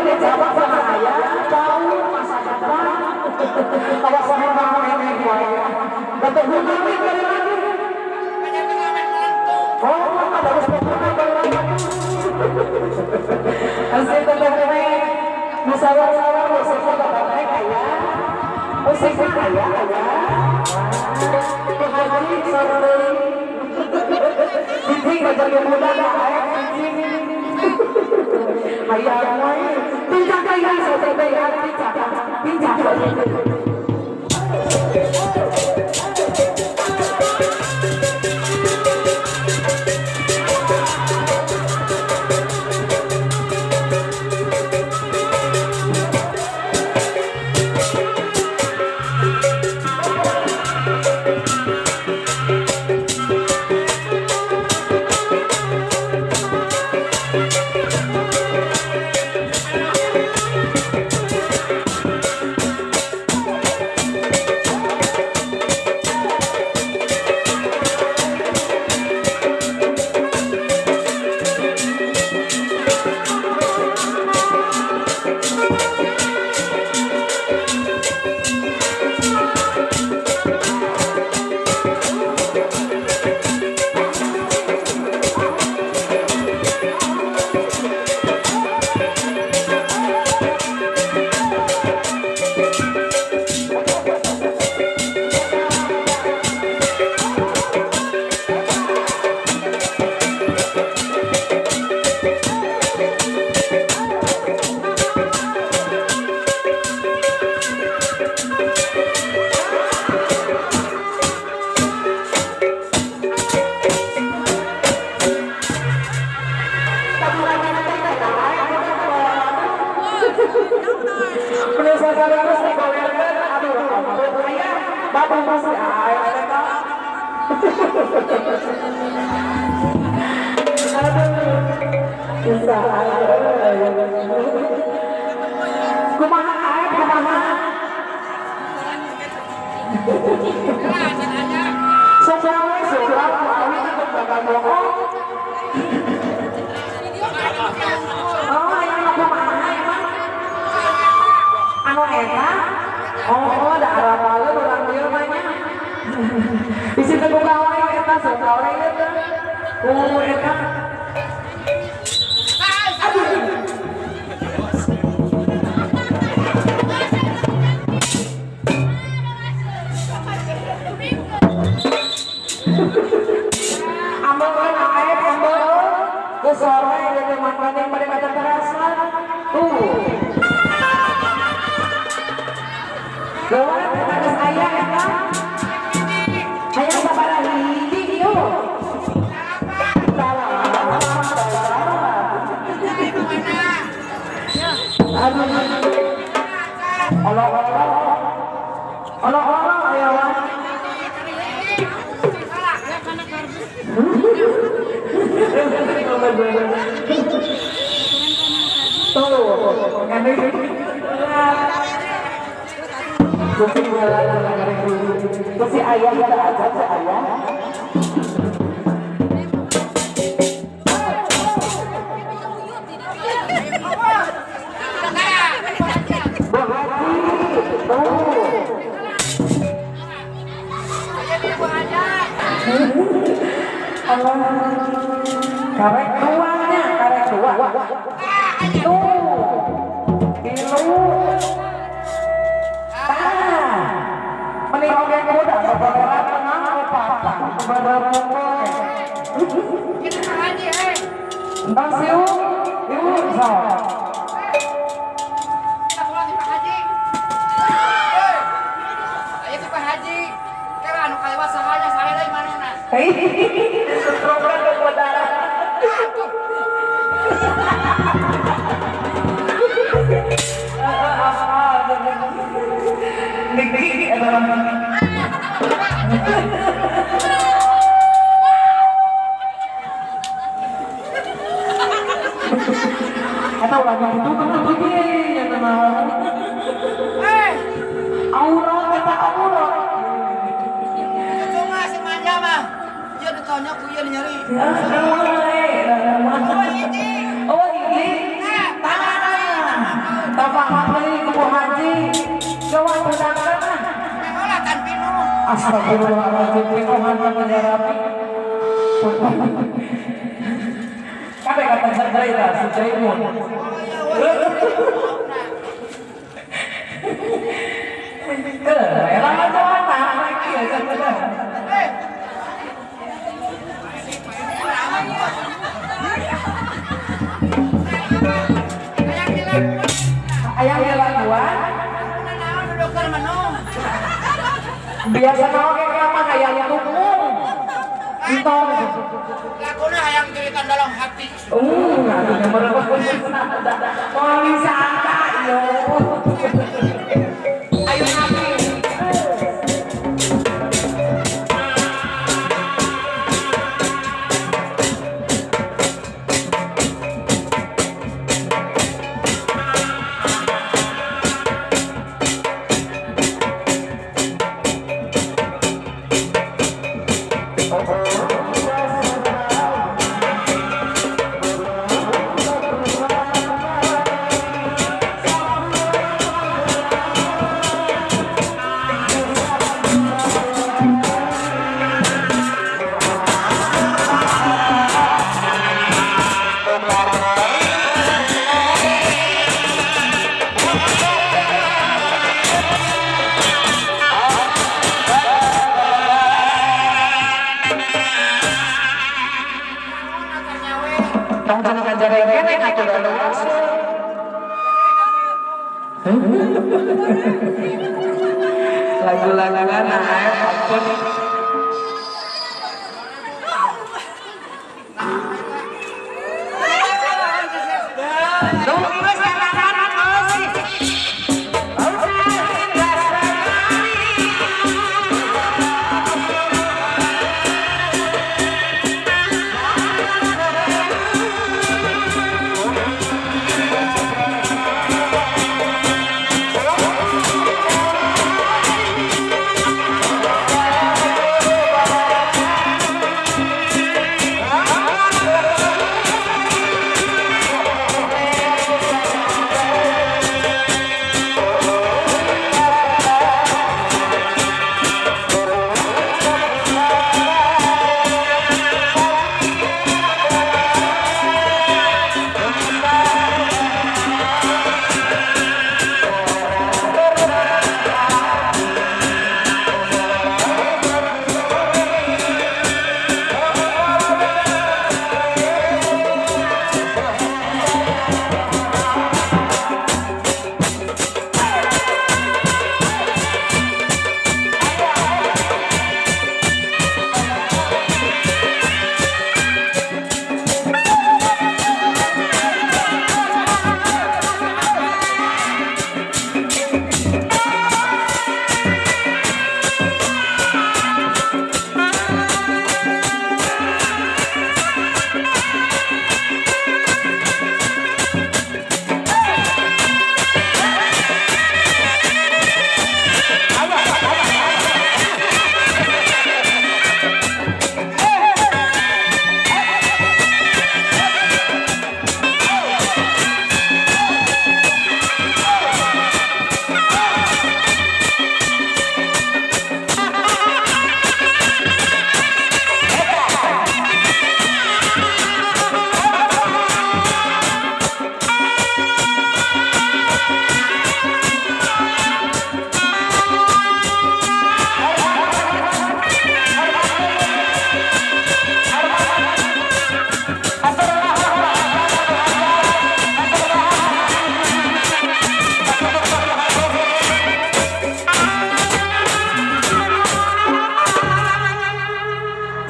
dia jawab sama ayah, tahu masa depan. Kalau sama kamu ini gue, betul betul dari lagi. Oh, ada harus asik teman-teman, musawar-sawar musik bapak ayah, musik ayah. Haji sore, cincin baca muda ayah cincin. Ayah mulai pinjam ayah saudara ayah pinjam. Bapak masih ayah bisa kumaha ayah kumaha sesuai awit itu bakal bohong oh yang kumaha emang anu eta oh ada arah malu orang dia banyak di situ gawai eta segawai eta eta ambil kan air ambil ke sore dari makan yang mereka terasa gawai kita ayah eta ayah sabara hiji yuk Allah ayawan si ayah ada aja si ayah karek duanya karek dua tuh ilu mending oke kuda beberapa tenang apa beberapa kita haji entah siu ibu so kita pulang di Pak Haji ayo ke Pak Haji kira anu kaya sahanya saya dari mana program kebenaran Nik atau lagi itu kan begini teman. Aurat kata aurat. Cuma si manja mah. Dia ditanya ku ieu nyari. Oh ini. Tangan Astagfirullahaladzim, kekohan penjara api. Kabe kata cerita, si Jaimun. Elang aja mana, lagi aja bener. Ayam hilang dua. Biasa mau kayak apa ayam tukung. Itu. Lakunya ayam jeritan dalam hati. Nanti merebut mau wisata yo. Ayo nabi. Lagu-lagu anak ampun.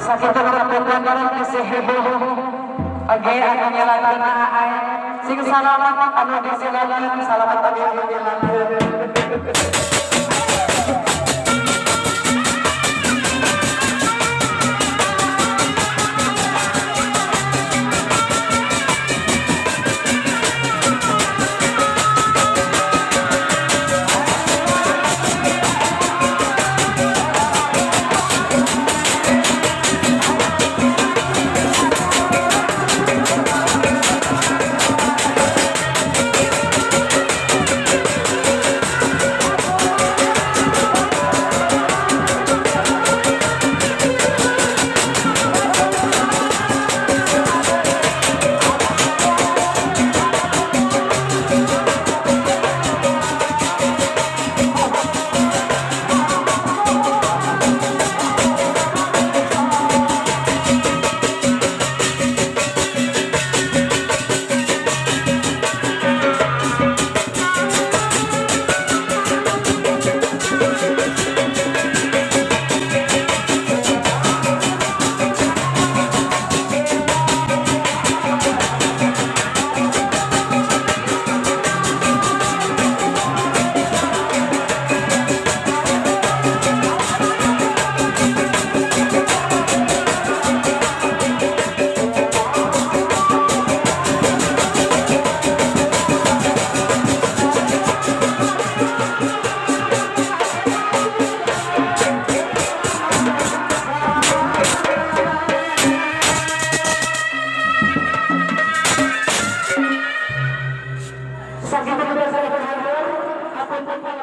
Sakit na pagkakaroon kasi hebo. Agay ano nila na ay. Sige salamat ano din sila salamat agay nila. saya berhadir, apapun